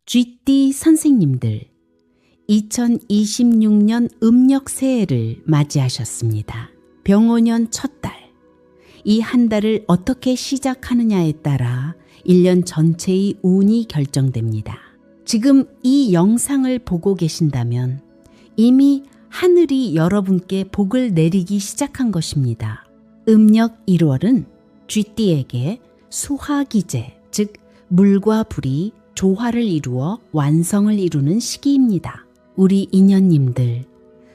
쥐띠 선생님들, 2026년 음력 새해를 맞이하셨습니다. 병오년 첫 달, 이 한 달을 어떻게 시작하느냐에 따라 1년 전체의 운이 결정됩니다. 지금 이 영상을 보고 계신다면 이미 하늘이 여러분께 복을 내리기 시작한 것입니다. 음력 1월은 쥐띠에게 수화기제, 즉 물과 불이 조화를 이루어 완성을 이루는 시기입니다. 우리 인연님들,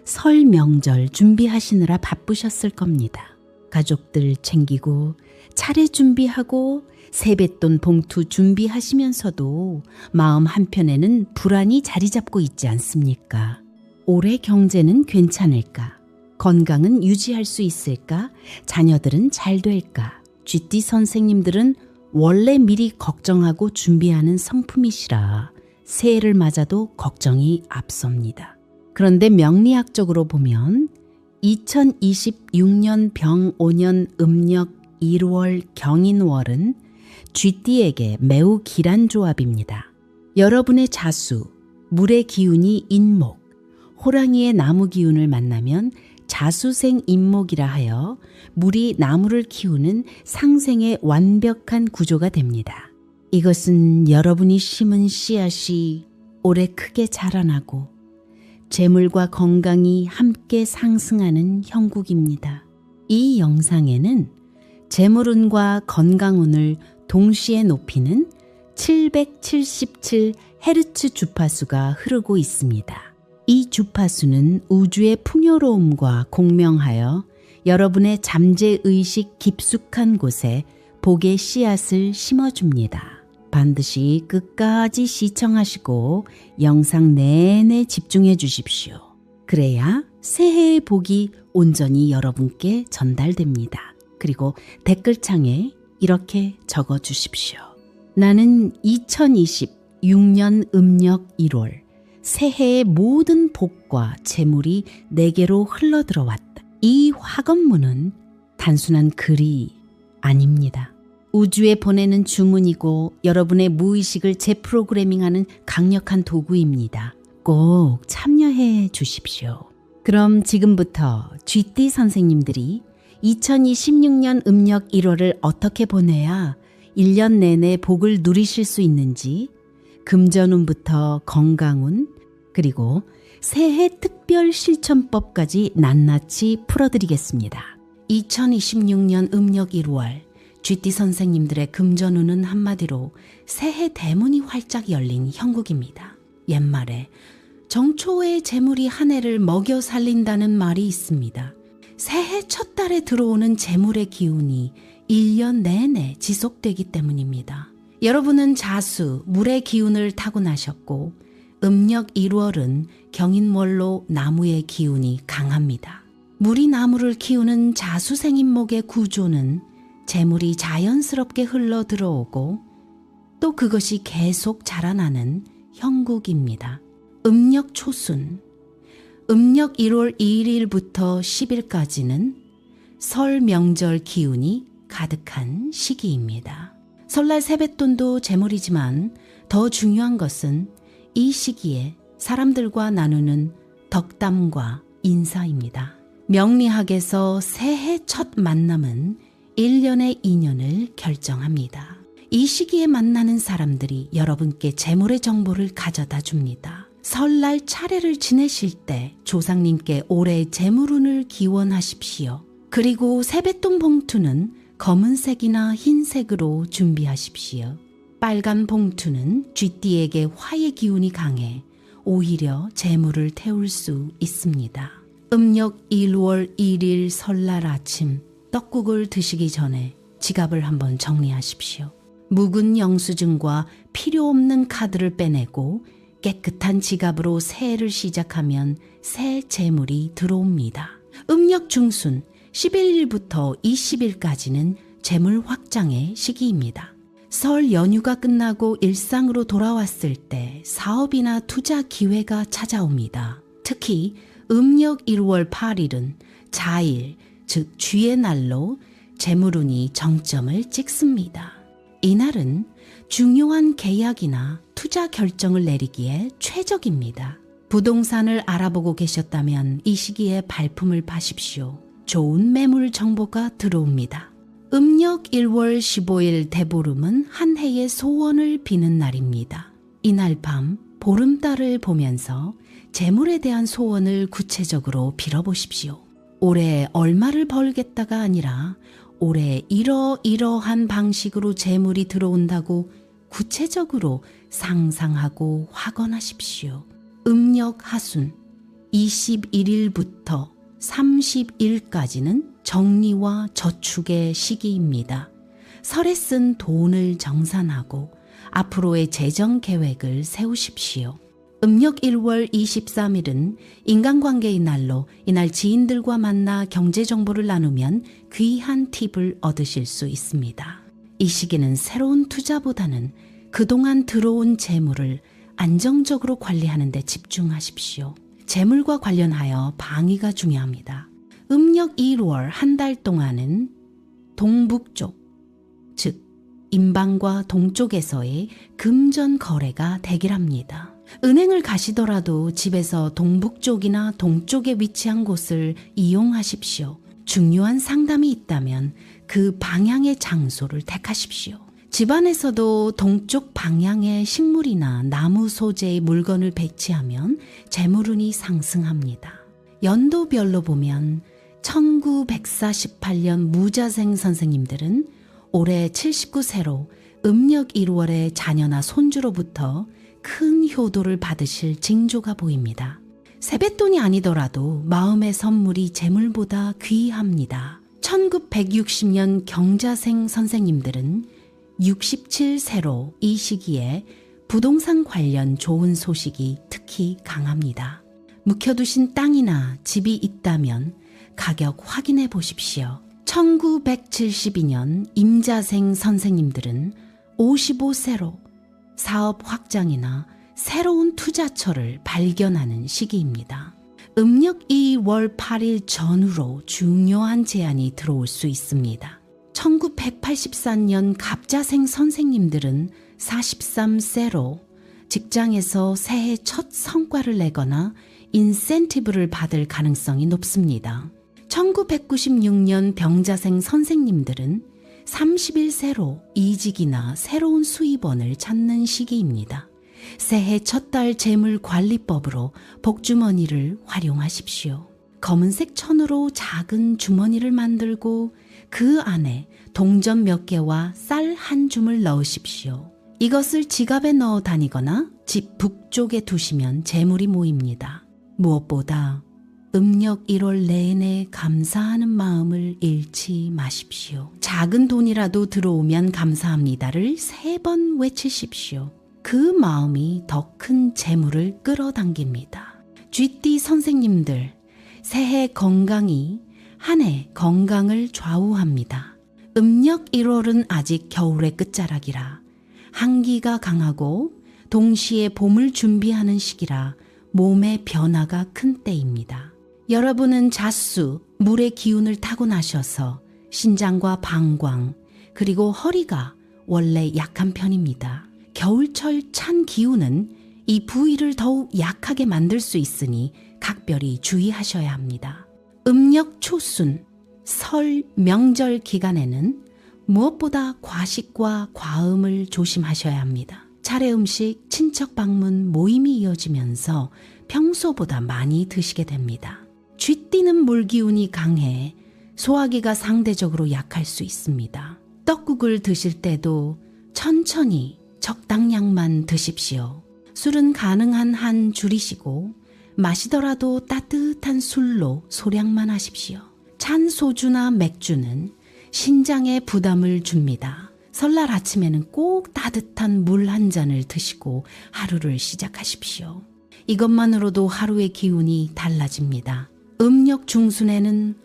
설 명절 준비하시느라 바쁘셨을 겁니다. 가족들 챙기고 차례 준비하고 세뱃돈 봉투 준비하시면서도 마음 한편에는 불안이 자리 잡고 있지 않습니까? 올해 경제는 괜찮을까? 건강은 유지할 수 있을까? 자녀들은 잘 될까? 쥐띠 선생님들은 원래 미리 걱정하고 준비하는 성품이시라 새해를 맞아도 걱정이 앞섭니다. 그런데 명리학적으로 보면 2026년 병오년 음력 1월 경인월은 쥐띠에게 매우 길한 조합입니다. 여러분의 자수, 물의 기운이 인목, 호랑이의 나무 기운을 만나면 자수생 인목이라 하여 물이 나무를 키우는 상생의 완벽한 구조가 됩니다. 이것은 여러분이 심은 씨앗이 올해 크게 자라나고 재물과 건강이 함께 상승하는 형국입니다. 이 영상에는 재물운과 건강운을 동시에 높이는 777Hz 주파수가 흐르고 있습니다. 이 주파수는 우주의 풍요로움과 공명하여 여러분의 잠재의식 깊숙한 곳에 복의 씨앗을 심어줍니다. 반드시 끝까지 시청하시고 영상 내내 집중해 주십시오. 그래야 새해의 복이 온전히 여러분께 전달됩니다. 그리고 댓글창에 이렇게 적어 주십시오. 나는 2026년 음력 1월 새해의 모든 복과 재물이 내게로 흘러들어왔다. 이 화건문은 단순한 글이 아닙니다. 우주에 보내는 주문이고 여러분의 무의식을 재프로그래밍하는 강력한 도구입니다. 꼭 참여해 주십시오. 그럼 지금부터 쥐띠 선생님들이 2026년 음력 1월을 어떻게 보내야 1년 내내 복을 누리실 수 있는지 금전운부터 건강운, 그리고 새해 특별 실천법까지 낱낱이 풀어드리겠습니다. 2026년 음력 1월 쥐띠 선생님들의 금전운은 한마디로 새해 대문이 활짝 열린 형국입니다. 옛말에 정초의 재물이 한 해를 먹여 살린다는 말이 있습니다. 새해 첫 달에 들어오는 재물의 기운이 1년 내내 지속되기 때문입니다. 여러분은 자수, 물의 기운을 타고나셨고 음력 1월은 경인월로 나무의 기운이 강합니다. 물이 나무를 키우는 자수생인목의 구조는 재물이 자연스럽게 흘러 들어오고 또 그것이 계속 자라나는 형국입니다. 음력 초순, 음력 1월 2일부터 10일까지는 설 명절 기운이 가득한 시기입니다. 설날 세뱃돈도 재물이지만 더 중요한 것은 이 시기에 사람들과 나누는 덕담과 인사입니다. 명리학에서 새해 첫 만남은 1년의 인연을 결정합니다. 이 시기에 만나는 사람들이 여러분께 재물의 정보를 가져다 줍니다. 설날 차례를 지내실 때 조상님께 올해 재물운을 기원하십시오. 그리고 세뱃돈 봉투는 검은색이나 흰색으로 준비하십시오. 빨간 봉투는 쥐띠에게 화의 기운이 강해 오히려 재물을 태울 수 있습니다. 음력 1월 1일 설날 아침 떡국을 드시기 전에 지갑을 한번 정리하십시오. 묵은 영수증과 필요 없는 카드를 빼내고 깨끗한 지갑으로 새해를 시작하면 새 재물이 들어옵니다. 음력 중순 11일부터 20일까지는 재물 확장의 시기입니다. 설 연휴가 끝나고 일상으로 돌아왔을 때 사업이나 투자 기회가 찾아옵니다. 특히 음력 1월 8일은 자일, 즉 쥐의 날로 재물운이 정점을 찍습니다. 이날은 중요한 계약이나 투자 결정을 내리기에 최적입니다. 부동산을 알아보고 계셨다면 이 시기에 발품을 파십시오. 좋은 매물 정보가 들어옵니다. 음력 1월 15일 대보름은 한 해의 소원을 비는 날입니다. 이날 밤 보름달을 보면서 재물에 대한 소원을 구체적으로 빌어보십시오. 올해 얼마를 벌겠다가 아니라 올해 이러이러한 방식으로 재물이 들어온다고 구체적으로 상상하고 확언하십시오. 음력 하순 21일부터 30일까지는 정리와 저축의 시기입니다. 설에 쓴 돈을 정산하고 앞으로의 재정 계획을 세우십시오. 음력 1월 23일은 인간관계의 날로 이날 지인들과 만나 경제 정보를 나누면 귀한 팁을 얻으실 수 있습니다. 이 시기는 새로운 투자보다는 그동안 들어온 재물을 안정적으로 관리하는 데 집중하십시오. 재물과 관련하여 방위가 중요합니다. 음력 1월 한 달 동안은 동북쪽, 즉 인방과 동쪽에서의 금전 거래가 대길합니다. 은행을 가시더라도 집에서 동북쪽이나 동쪽에 위치한 곳을 이용하십시오. 중요한 상담이 있다면 그 방향의 장소를 택하십시오. 집안에서도 동쪽 방향의 식물이나 나무 소재의 물건을 배치하면 재물운이 상승합니다. 연도별로 보면 1948년 무자생 선생님들은 올해 79세로 음력 1월에 자녀나 손주로부터 큰 효도를 받으실 징조가 보입니다. 세뱃돈이 아니더라도 마음의 선물이 재물보다 귀합니다. 1960년 경자생 선생님들은 67세로 이 시기에 부동산 관련 좋은 소식이 특히 강합니다. 묵혀두신 땅이나 집이 있다면 가격 확인해 보십시오. 1972년 임자생 선생님들은 55세로 사업 확장이나 새로운 투자처를 발견하는 시기입니다. 음력 2월 8일 전후로 중요한 제안이 들어올 수 있습니다. 1984년 갑자생 선생님들은 43세로 직장에서 새해 첫 성과를 내거나 인센티브를 받을 가능성이 높습니다. 1996년 병자생 선생님들은 31세로 이직이나 새로운 수입원을 찾는 시기입니다. 새해 첫 달 재물관리법으로 복주머니를 활용하십시오. 검은색 천으로 작은 주머니를 만들고 그 안에 동전 몇 개와 쌀 한 줌을 넣으십시오. 이것을 지갑에 넣어 다니거나 집 북쪽에 두시면 재물이 모입니다. 무엇보다 음력 1월 내내 감사하는 마음을 잃지 마십시오. 작은 돈이라도 들어오면 감사합니다를 3번 외치십시오. 그 마음이 더 큰 재물을 끌어당깁니다. 쥐띠 선생님들, 새해 건강이 한 해 건강을 좌우합니다. 음력 1월은 아직 겨울의 끝자락이라 한기가 강하고 동시에 봄을 준비하는 시기라 몸의 변화가 큰 때입니다. 여러분은 자수, 물의 기운을 타고나셔서 신장과 방광, 그리고 허리가 원래 약한 편입니다. 겨울철 찬 기운은 이 부위를 더욱 약하게 만들 수 있으니 각별히 주의하셔야 합니다. 음력 초순, 설, 명절 기간에는 무엇보다 과식과 과음을 조심하셔야 합니다. 차례 음식, 친척 방문, 모임이 이어지면서 평소보다 많이 드시게 됩니다. 쥐띠는 물기운이 강해 소화기가 상대적으로 약할 수 있습니다. 떡국을 드실 때도 천천히 적당량만 드십시오. 술은 가능한 한 줄이시고 마시더라도 따뜻한 술로 소량만 하십시오. 찬 소주나 맥주는 신장에 부담을 줍니다. 설날 아침에는 꼭 따뜻한 물 한 잔을 드시고 하루를 시작하십시오. 이것만으로도 하루의 기운이 달라집니다. 음력 중순에는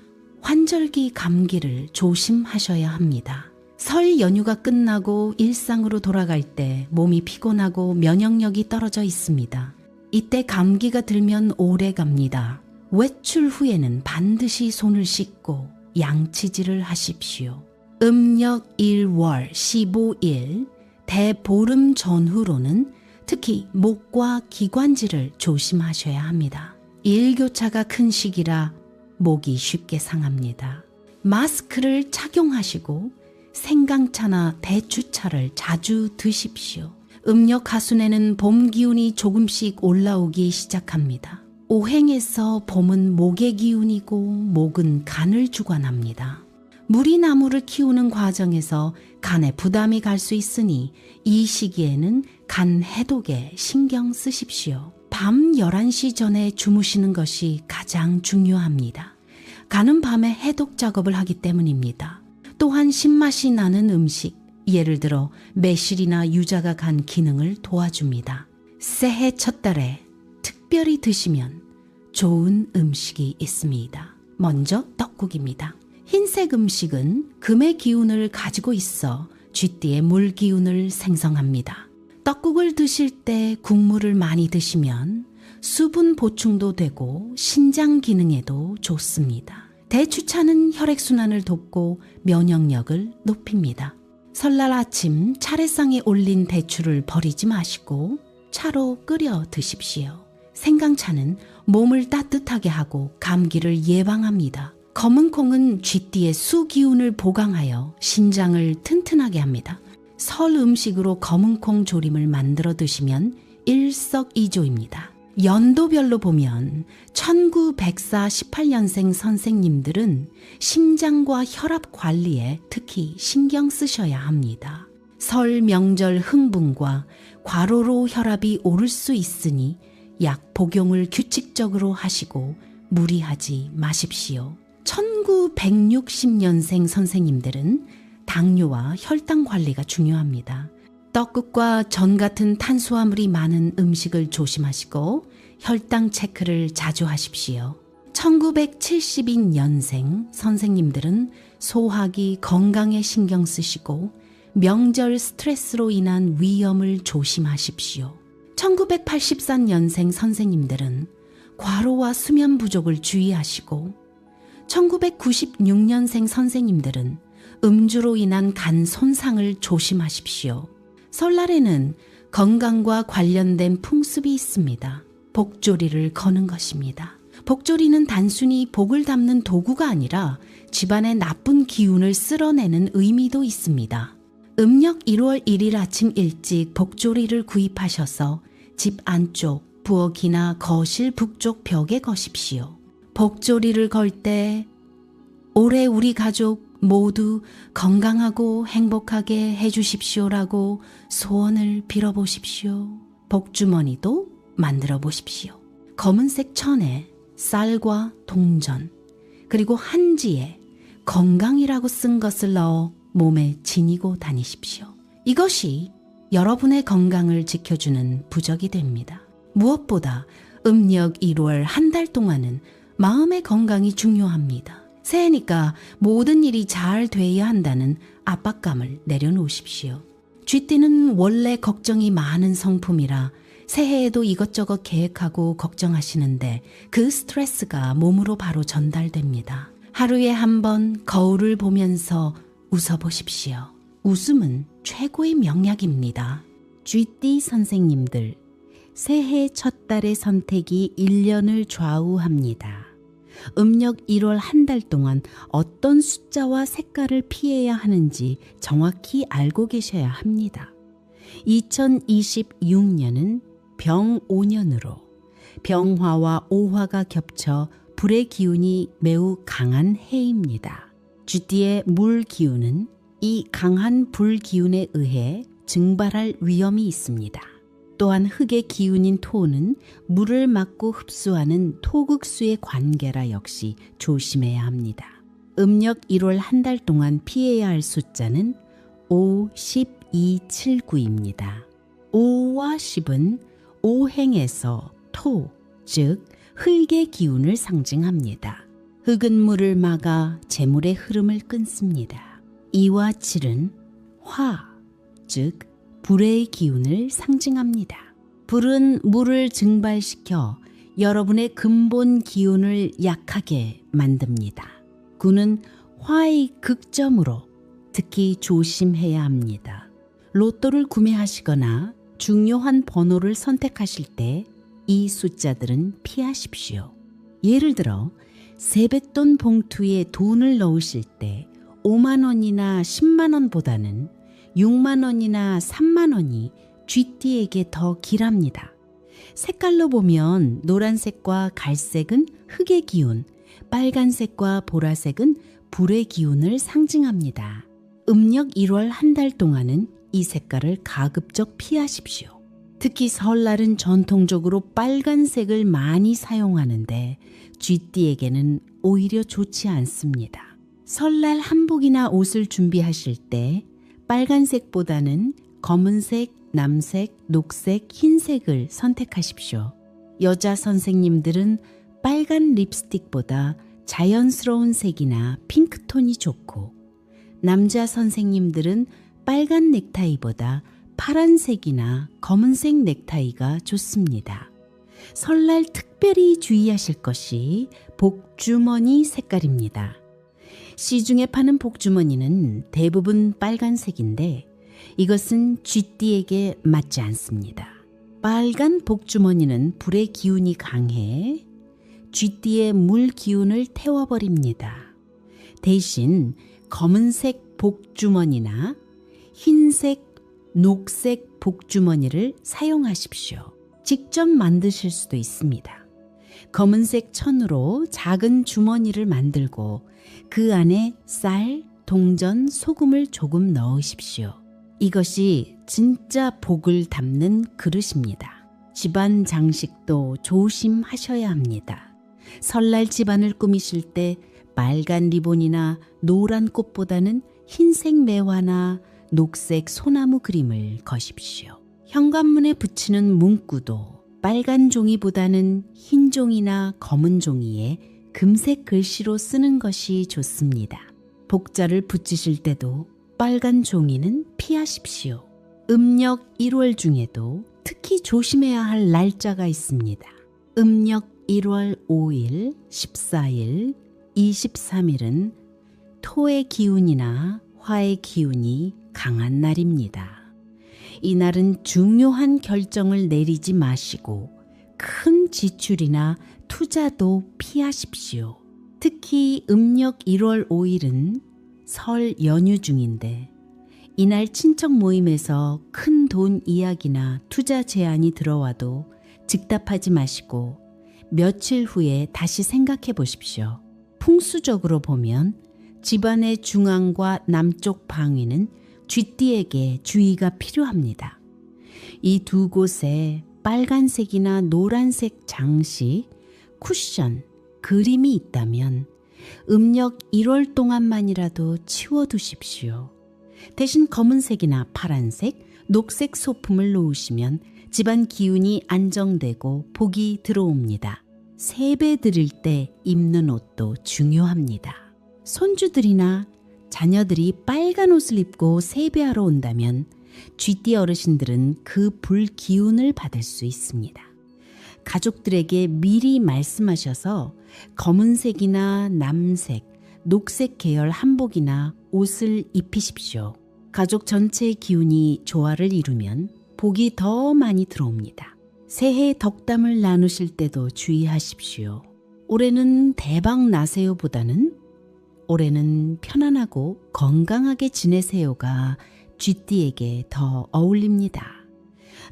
환절기 감기를 조심하셔야 합니다. 설 연휴가 끝나고 일상으로 돌아갈 때 몸이 피곤하고 면역력이 떨어져 있습니다. 이때 감기가 들면 오래 갑니다. 외출 후에는 반드시 손을 씻고 양치질을 하십시오. 음력 1월 15일 대보름 전후로는 특히 목과 기관지를 조심하셔야 합니다. 일교차가 큰 시기라 목이 쉽게 상합니다. 마스크를 착용하시고 생강차나 대추차를 자주 드십시오. 음력 하순에는 봄 기운이 조금씩 올라오기 시작합니다. 오행에서 봄은 목의 기운이고 목은 간을 주관합니다. 무리나무를 키우는 과정에서 간에 부담이 갈 수 있으니 이 시기에는 간 해독에 신경 쓰십시오. 밤 11시 전에 주무시는 것이 가장 중요합니다. 간은 밤에 해독 작업을 하기 때문입니다. 또한 신맛이 나는 음식, 예를 들어 매실이나 유자가 간 기능을 도와줍니다. 새해 첫 달에 특별히 드시면 좋은 음식이 있습니다. 먼저 떡국입니다. 흰색 음식은 금의 기운을 가지고 있어 쥐띠의 물 기운을 생성합니다. 떡국을 드실 때 국물을 많이 드시면 수분 보충도 되고 신장 기능에도 좋습니다. 대추차는 혈액순환을 돕고 면역력을 높입니다. 설날 아침 차례상에 올린 대추를 버리지 마시고 차로 끓여 드십시오. 생강차는 몸을 따뜻하게 하고 감기를 예방합니다. 검은 콩은 쥐띠의 수 기운을 보강하여 신장을 튼튼하게 합니다. 설 음식으로 검은 콩 조림을 만들어 드시면 일석이조입니다. 연도별로 보면 1904 18년생 선생님들은 심장과 혈압 관리에 특히 신경 쓰셔야 합니다. 설 명절 흥분과 과로로 혈압이 오를 수 있으니 약 복용을 규칙적으로 하시고 무리하지 마십시오. 1960년생 선생님들은 당뇨와 혈당 관리가 중요합니다. 떡국과 전 같은 탄수화물이 많은 음식을 조심하시고 혈당 체크를 자주 하십시오. 1972년생 선생님들은 소화기 건강에 신경 쓰시고 명절 스트레스로 인한 위염을 조심하십시오. 1984년생 선생님들은 과로와 수면 부족을 주의하시고 1996년생 선생님들은 음주로 인한 간 손상을 조심하십시오. 설날에는 건강과 관련된 풍습이 있습니다. 복조리를 거는 것입니다. 복조리는 단순히 복을 담는 도구가 아니라 집안의 나쁜 기운을 쓸어내는 의미도 있습니다. 음력 1월 1일 아침 일찍 복조리를 구입하셔서 집 안쪽 부엌이나 거실 북쪽 벽에 거십시오. 복조리를 걸 때 올해 우리 가족 모두 건강하고 행복하게 해주십시오라고 소원을 빌어보십시오. 복주머니도 만들어 보십시오. 검은색 천에 쌀과 동전 그리고 한지에 건강이라고 쓴 것을 넣어 몸에 지니고 다니십시오. 이것이 여러분의 건강을 지켜주는 부적이 됩니다. 무엇보다 음력 1월 한 달 동안은 마음의 건강이 중요합니다. 새해니까 모든 일이 잘 돼야 한다는 압박감을 내려놓으십시오. 쥐띠는 원래 걱정이 많은 성품이라 새해에도 이것저것 계획하고 걱정하시는데 그 스트레스가 몸으로 바로 전달됩니다. 하루에 한 번 거울을 보면서 웃어보십시오. 웃음은 최고의 명약입니다. 쥐띠 선생님들, 새해 첫 달의 선택이 1년을 좌우합니다. 음력 1월 한 달 동안 어떤 숫자와 색깔을 피해야 하는지 정확히 알고 계셔야 합니다. 2026년은 병 5년으로 병화와 오화가 겹쳐 불의 기운이 매우 강한 해입니다. 쥐띠의 물 기운은 이 강한 불 기운에 의해 증발할 위험이 있습니다. 또한 흙의 기운인 토는 물을 막고 흡수하는 토극수의 관계라 역시 조심해야 합니다. 음력 1월 한 달 동안 피해야 할 숫자는 5, 10, 2, 7, 9입니다. 5와 10은 오행에서 토, 즉 흙의 기운을 상징합니다. 흙은 물을 막아 재물의 흐름을 끊습니다. 2와 7은 화, 즉 불의 기운을 상징합니다. 불은 물을 증발시켜 여러분의 근본 기운을 약하게 만듭니다. 9는 화의 극점으로 특히 조심해야 합니다. 로또를 구매하시거나 중요한 번호를 선택하실 때 이 숫자들은 피하십시오. 예를 들어 세뱃돈 봉투에 돈을 넣으실 때 5만 원이나 10만 원보다는 6만 원이나 3만 원이 쥐띠에게 더 길합니다. 색깔로 보면 노란색과 갈색은 흙의 기운, 빨간색과 보라색은 불의 기운을 상징합니다. 음력 1월 한 달 동안은 이 색깔을 가급적 피하십시오. 특히 설날은 전통적으로 빨간색을 많이 사용하는데 쥐띠에게는 오히려 좋지 않습니다. 설날 한복이나 옷을 준비하실 때 빨간색보다는 검은색, 남색, 녹색, 흰색을 선택하십시오. 여자 선생님들은 빨간 립스틱보다 자연스러운 색이나 핑크톤이 좋고, 남자 선생님들은 빨간 넥타이보다 파란색이나 검은색 넥타이가 좋습니다. 설날 특별히 주의하실 것이 복주머니 색깔입니다. 시중에 파는 복주머니는 대부분 빨간색인데 이것은 쥐띠에게 맞지 않습니다. 빨간 복주머니는 불의 기운이 강해 쥐띠의 물 기운을 태워버립니다. 대신 검은색 복주머니나 흰색, 녹색 복주머니를 사용하십시오. 직접 만드실 수도 있습니다. 검은색 천으로 작은 주머니를 만들고 그 안에 쌀, 동전, 소금을 조금 넣으십시오. 이것이 진짜 복을 담는 그릇입니다. 집안 장식도 조심하셔야 합니다. 설날 집안을 꾸미실 때 빨간 리본이나 노란 꽃보다는 흰색 매화나 녹색 소나무 그림을 거십시오. 현관문에 붙이는 문구도 빨간 종이보다는 흰 종이나 검은 종이에 금색 글씨로 쓰는 것이 좋습니다. 복자를 붙이실 때도 빨간 종이는 피하십시오. 음력 1월 중에도 특히 조심해야 할 날짜가 있습니다. 음력 1월 5일, 14일, 23일은 토의 기운이나 화의 기운이 강한 날입니다. 이날은 중요한 결정을 내리지 마시고 큰 지출이나 투자도 피하십시오. 특히 음력 1월 5일은 설 연휴 중인데 이날 친척 모임에서 큰 돈 이야기나 투자 제안이 들어와도 즉답하지 마시고 며칠 후에 다시 생각해 보십시오. 풍수적으로 보면 집안의 중앙과 남쪽 방위는 쥐띠에게 주의가 필요합니다. 이 두 곳에 빨간색이나 노란색 장식, 쿠션, 그림이 있다면 음력 1월 동안만이라도 치워두십시오. 대신 검은색이나 파란색, 녹색 소품을 놓으시면 집안 기운이 안정되고 복이 들어옵니다. 세배 드릴 때 입는 옷도 중요합니다. 손주들이나 자녀들이 빨간 옷을 입고 세배하러 온다면 쥐띠 어르신들은 그 불기운을 받을 수 있습니다. 가족들에게 미리 말씀하셔서 검은색이나 남색, 녹색 계열 한복이나 옷을 입히십시오. 가족 전체의 기운이 조화를 이루면 복이 더 많이 들어옵니다. 새해 덕담을 나누실 때도 주의하십시오. 올해는 대박 나세요보다는 올해는 편안하고 건강하게 지내세요가 쥐띠에게 더 어울립니다.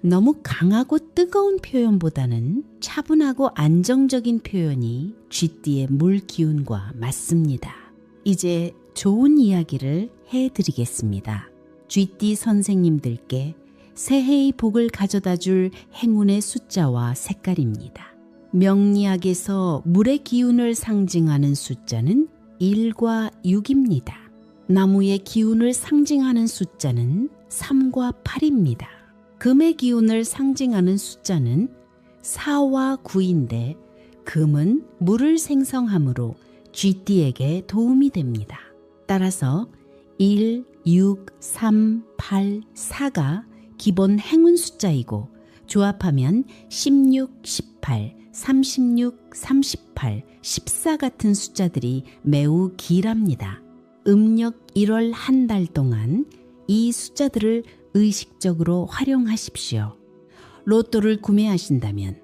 너무 강하고 뜨거운 표현보다는 차분하고 안정적인 표현이 쥐띠의 물 기운과 맞습니다. 이제 좋은 이야기를 해드리겠습니다. 쥐띠 선생님들께 새해의 복을 가져다 줄 행운의 숫자와 색깔입니다. 명리학에서 물의 기운을 상징하는 숫자는 1과 6입니다. 나무의 기운을 상징하는 숫자는 3과 8입니다. 금의 기운을 상징하는 숫자는 4와 9인데 금은 물을 생성하므로 쥐띠에게 도움이 됩니다. 따라서 1, 6, 3, 8, 4가 기본 행운 숫자이고 조합하면 16, 18, 36, 38, 14 같은 숫자들이 매우 길합니다. 음력 1월 한 달 동안 이 숫자들을 의식적으로 활용하십시오. 로또를 구매하신다면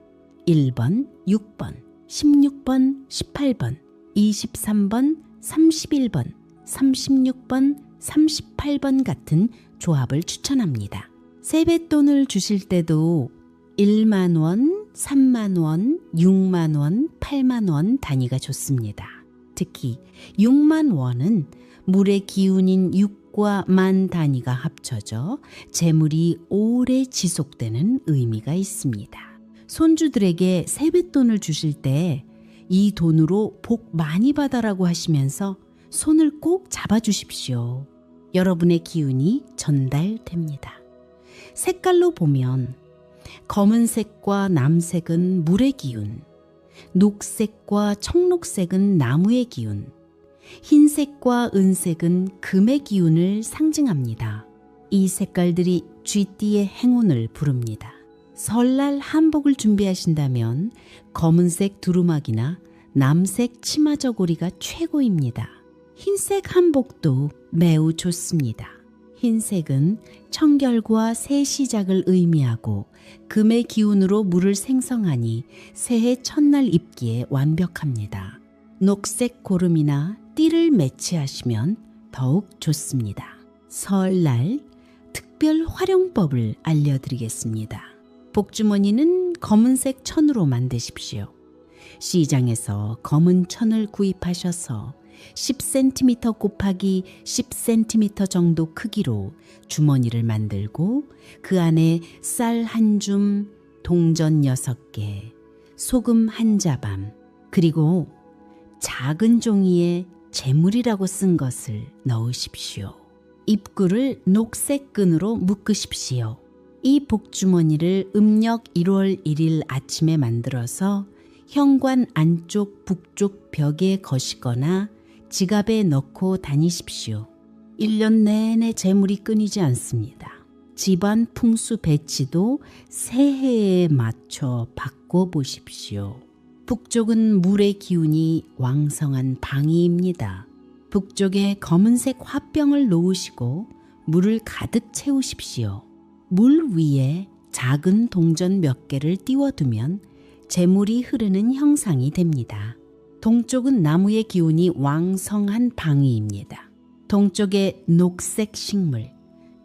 1번, 6번, 16번, 18번, 23번, 31번, 36번, 38번 같은 조합을 추천합니다. 세뱃돈을 주실 때도 1만 원, 3만 원, 6만 원, 8만 원 단위가 좋습니다. 특히 6만 원은 물의 기운인 6과 만 단위가 합쳐져 재물이 오래 지속되는 의미가 있습니다. 손주들에게 세뱃돈을 주실 때 이 돈으로 복 많이 받아라고 하시면서 손을 꼭 잡아주십시오. 여러분의 기운이 전달됩니다. 색깔로 보면 검은색과 남색은 물의 기운, 녹색과 청록색은 나무의 기운, 흰색과 은색은 금의 기운을 상징합니다. 이 색깔들이 쥐띠의 행운을 부릅니다. 설날 한복을 준비하신다면 검은색 두루마기나 남색 치마 저고리가 최고입니다. 흰색 한복도 매우 좋습니다. 흰색은 청결과 새 시작을 의미하고 금의 기운으로 물을 생성하니 새해 첫날 입기에 완벽합니다. 녹색 고름이나 띠를 매치하시면 더욱 좋습니다. 설날 특별 활용법을 알려드리겠습니다. 복주머니는 검은색 천으로 만드십시오. 시장에서 검은 천을 구입하셔서 10cm 곱하기 10cm 정도 크기로 주머니를 만들고 그 안에 쌀 한 줌, 동전 6개, 소금 한 자밤, 그리고 작은 종이에 재물이라고 쓴 것을 넣으십시오. 입구를 녹색 끈으로 묶으십시오. 이 복주머니를 음력 1월 1일 아침에 만들어서 현관 안쪽 북쪽 벽에 거시거나 지갑에 넣고 다니십시오. 1년 내내 재물이 끊이지 않습니다. 집안 풍수 배치도 새해에 맞춰 바꿔보십시오. 북쪽은 물의 기운이 왕성한 방이입니다. 북쪽에 검은색 화병을 놓으시고 물을 가득 채우십시오. 물 위에 작은 동전 몇 개를 띄워두면 재물이 흐르는 형상이 됩니다. 동쪽은 나무의 기운이 왕성한 방위입니다. 동쪽에 녹색 식물,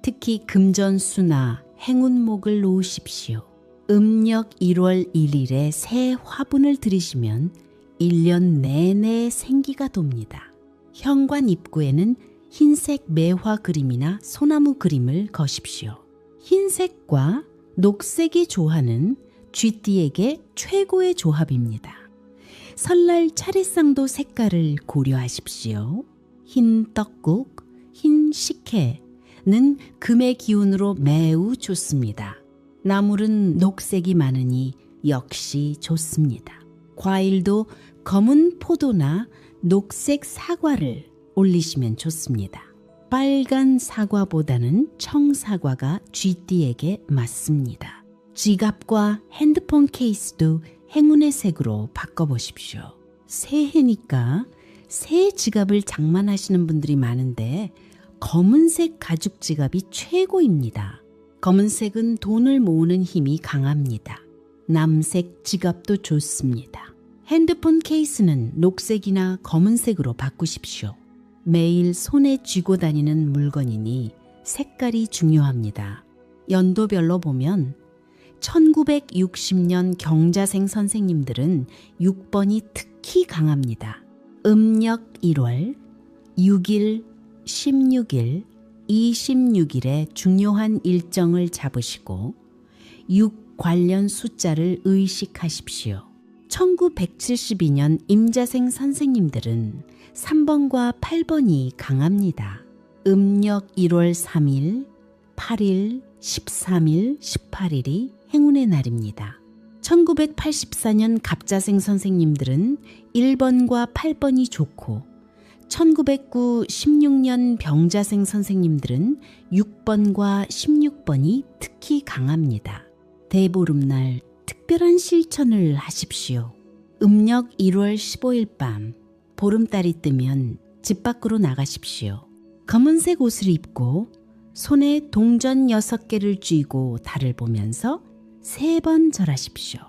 특히 금전수나 행운목을 놓으십시오. 음력 1월 1일에 새 화분을 들이시면 1년 내내 생기가 돕니다. 현관 입구에는 흰색 매화 그림이나 소나무 그림을 거십시오. 흰색과 녹색이 조화는 쥐띠에게 최고의 조합입니다. 설날 차례상도 색깔을 고려하십시오. 흰 떡국, 흰 식혜는 금의 기운으로 매우 좋습니다. 나물은 녹색이 많으니 역시 좋습니다. 과일도 검은 포도나 녹색 사과를 올리시면 좋습니다. 빨간 사과보다는 청사과가 쥐띠에게 맞습니다. 지갑과 핸드폰 케이스도 행운의 색으로 바꿔보십시오. 새해니까 새 지갑을 장만하시는 분들이 많은데 검은색 가죽 지갑이 최고입니다. 검은색은 돈을 모으는 힘이 강합니다. 남색 지갑도 좋습니다. 핸드폰 케이스는 녹색이나 검은색으로 바꾸십시오. 매일 손에 쥐고 다니는 물건이니 색깔이 중요합니다. 연도별로 보면 1960년 경자생 선생님들은 6번이 특히 강합니다. 음력 1월, 6일, 16일, 26일에 중요한 일정을 잡으시고 6 관련 숫자를 의식하십시오. 1972년 임자생 선생님들은 3번과 8번이 강합니다. 음력 1월 3일, 8일, 13일, 18일이 행운의 날입니다. 1984년 갑자생 선생님들은 1번과 8번이 좋고 1909, 16년 병자생 선생님들은 6번과 16번이 특히 강합니다. 대보름날 특별한 실천을 하십시오. 음력 1월 15일 밤 보름달이 뜨면 집 밖으로 나가십시오. 검은색 옷을 입고 손에 동전 6개를 쥐고 달을 보면서 3번 절하십시오.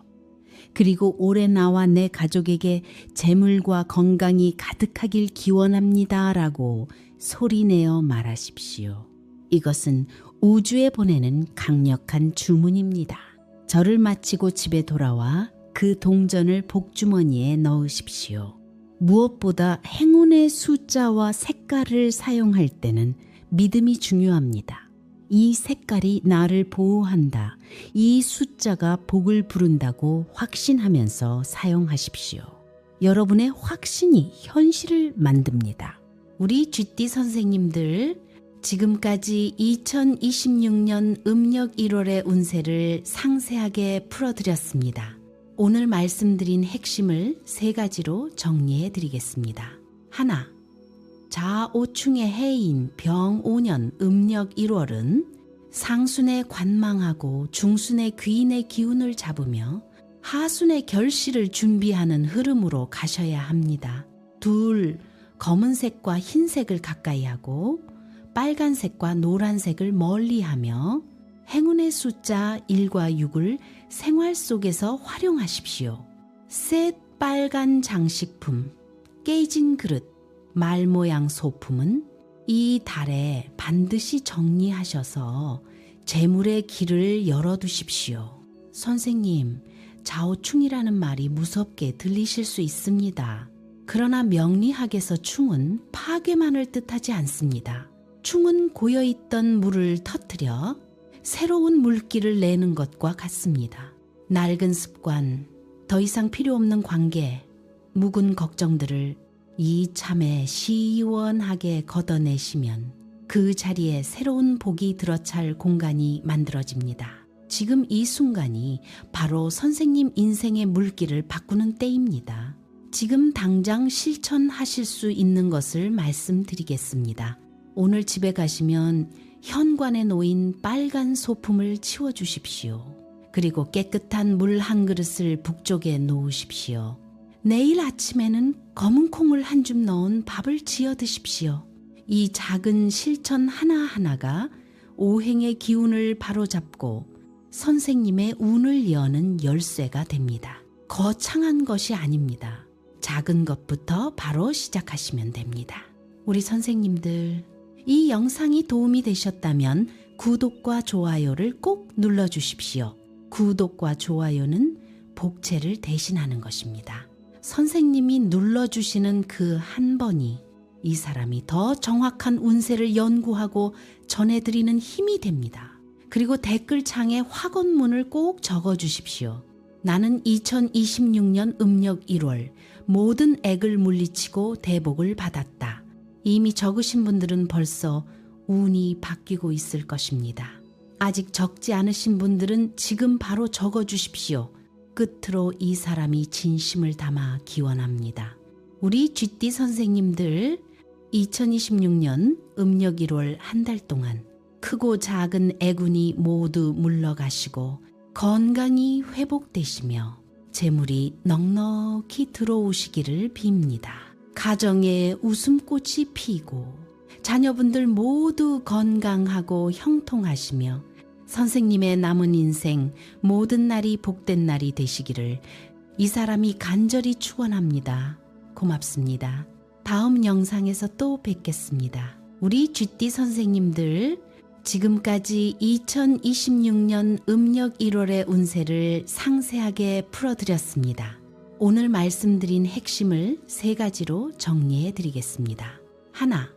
그리고 올해 나와 내 가족에게 재물과 건강이 가득하길 기원합니다 라고 소리내어 말하십시오. 이것은 우주에 보내는 강력한 주문입니다. 절을 마치고 집에 돌아와 그 동전을 복주머니에 넣으십시오. 무엇보다 행운의 숫자와 색깔을 사용할 때는 믿음이 중요합니다. 이 색깔이 나를 보호한다. 이 숫자가 복을 부른다고 확신하면서 사용하십시오. 여러분의 확신이 현실을 만듭니다. 우리 쥐띠 선생님들, 지금까지 2026년 음력 1월의 운세를 상세하게 풀어드렸습니다. 오늘 말씀드린 핵심을 3가지로 정리해 드리겠습니다. 하나, 자오충의 해인 병5년 음력 1월은 상순의 관망하고 중순의 귀인의 기운을 잡으며 하순의 결실을 준비하는 흐름으로 가셔야 합니다. 둘, 검은색과 흰색을 가까이 하고 빨간색과 노란색을 멀리하며 행운의 숫자 1과 6을 생활 속에서 활용하십시오. 셋, 빨간 장식품, 깨진 그릇, 말 모양 소품은 이 달에 반드시 정리하셔서 재물의 길을 열어두십시오. 선생님, 자오충이라는 말이 무섭게 들리실 수 있습니다. 그러나 명리학에서 충은 파괴만을 뜻하지 않습니다. 충은 고여있던 물을 터뜨려 새로운 물기를 내는 것과 같습니다. 낡은 습관, 더 이상 필요 없는 관계, 묵은 걱정들을 이참에 시원하게 걷어내시면 그 자리에 새로운 복이 들어찰 공간이 만들어집니다. 지금 이 순간이 바로 선생님 인생의 물기를 바꾸는 때입니다. 지금 당장 실천하실 수 있는 것을 말씀드리겠습니다. 오늘 집에 가시면 현관에 놓인 빨간 소품을 치워주십시오. 그리고 깨끗한 물 한 그릇을 북쪽에 놓으십시오. 내일 아침에는 검은 콩을 한 줌 넣은 밥을 지어 드십시오. 이 작은 실천 하나하나가 오행의 기운을 바로잡고 선생님의 운을 여는 열쇠가 됩니다. 거창한 것이 아닙니다. 작은 것부터 바로 시작하시면 됩니다. 우리 선생님들, 이 영상이 도움이 되셨다면 구독과 좋아요를 꼭 눌러주십시오. 구독과 좋아요는 복채를 대신하는 것입니다. 선생님이 눌러주시는 그 한 번이 이 사람이 더 정확한 운세를 연구하고 전해드리는 힘이 됩니다. 그리고 댓글창에 확언문을 꼭 적어주십시오. 나는 2026년 음력 1월 모든 액을 물리치고 대복을 받았다. 이미 적으신 분들은 벌써 운이 바뀌고 있을 것입니다. 아직 적지 않으신 분들은 지금 바로 적어주십시오. 끝으로 이 사람이 진심을 담아 기원합니다. 우리 쥐띠 선생님들, 2026년 음력 1월 한 달 동안 크고 작은 애군이 모두 물러가시고 건강이 회복되시며 재물이 넉넉히 들어오시기를 빕니다. 가정에 웃음꽃이 피고 자녀분들 모두 건강하고 형통하시며 선생님의 남은 인생 모든 날이 복된 날이 되시기를 이 사람이 간절히 축원합니다. 고맙습니다. 다음 영상에서 또 뵙겠습니다. 우리 쥐띠 선생님들, 지금까지 2026년 음력 1월의 운세를 상세하게 풀어드렸습니다. 오늘 말씀드린 핵심을 3가지로 정리해 드리겠습니다. 하나,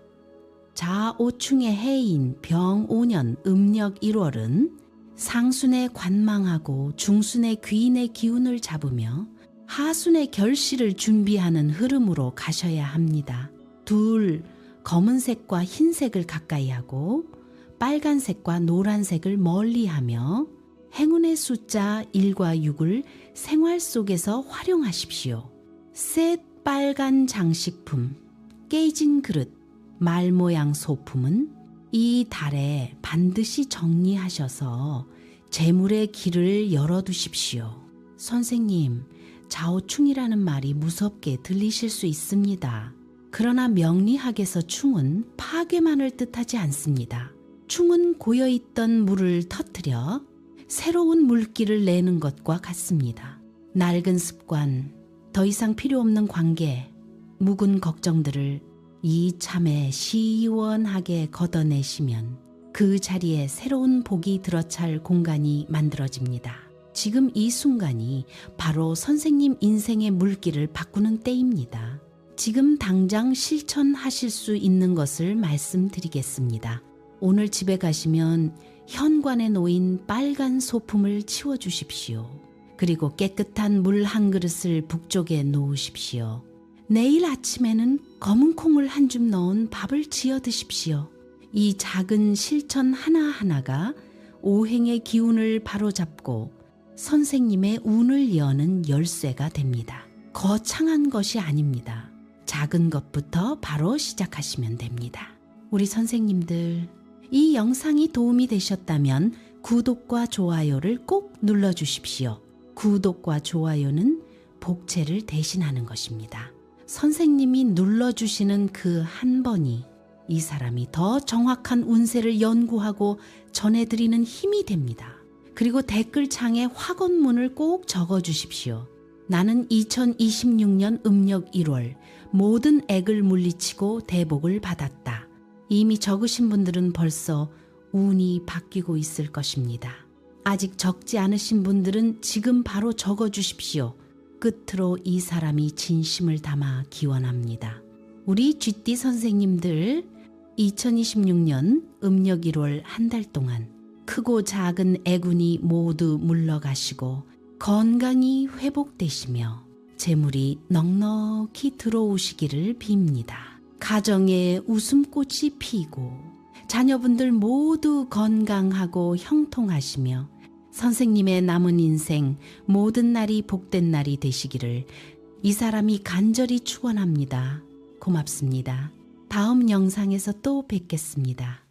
자오충의 해인 병5년 음력 1월은 상순의 관망하고 중순의 귀인의 기운을 잡으며 하순의 결실을 준비하는 흐름으로 가셔야 합니다. 둘, 검은색과 흰색을 가까이 하고 빨간색과 노란색을 멀리하며 행운의 숫자 1과 6을 생활 속에서 활용하십시오. 셋, 빨간 장식품, 깨진 그릇, 말 모양 소품은 이 달에 반드시 정리하셔서 재물의 길을 열어두십시오. 선생님, 자오충이라는 말이 무섭게 들리실 수 있습니다. 그러나 명리학에서 충은 파괴만을 뜻하지 않습니다. 충은 고여있던 물을 터뜨려 새로운 물기를 내는 것과 같습니다. 낡은 습관, 더 이상 필요 없는 관계, 묵은 걱정들을 이참에 시원하게 걷어내시면 그 자리에 새로운 복이 들어찰 공간이 만들어집니다. 지금 이 순간이 바로 선생님 인생의 물길을 바꾸는 때입니다. 지금 당장 실천하실 수 있는 것을 말씀드리겠습니다. 오늘 집에 가시면 현관에 놓인 빨간 소품을 치워주십시오. 그리고 깨끗한 물 한 그릇을 북쪽에 놓으십시오. 내일 아침에는 검은 콩을 한 줌 넣은 밥을 지어 드십시오. 이 작은 실천 하나하나가 오행의 기운을 바로잡고 선생님의 운을 여는 열쇠가 됩니다. 거창한 것이 아닙니다. 작은 것부터 바로 시작하시면 됩니다. 우리 선생님들, 이 영상이 도움이 되셨다면 구독과 좋아요를 꼭 눌러주십시오. 구독과 좋아요는 복채를 대신하는 것입니다. 선생님이 눌러주시는 그 한 번이 이 사람이 더 정확한 운세를 연구하고 전해드리는 힘이 됩니다. 그리고 댓글창에 확언문을 꼭 적어주십시오. 나는 2026년 음력 1월 모든 액을 물리치고 대복을 받았다. 이미 적으신 분들은 벌써 운이 바뀌고 있을 것입니다. 아직 적지 않으신 분들은 지금 바로 적어주십시오. 끝으로 이 사람이 진심을 담아 기원합니다. 우리 쥐띠 선생님들, 2026년 음력 1월 한 달 동안 크고 작은 애군이 모두 물러가시고 건강이 회복되시며 재물이 넉넉히 들어오시기를 빕니다. 가정에 웃음꽃이 피고 자녀분들 모두 건강하고 형통하시며 선생님의 남은 인생 모든 날이 복된 날이 되시기를 이 사람이 간절히 축원합니다. 고맙습니다. 다음 영상에서 또 뵙겠습니다.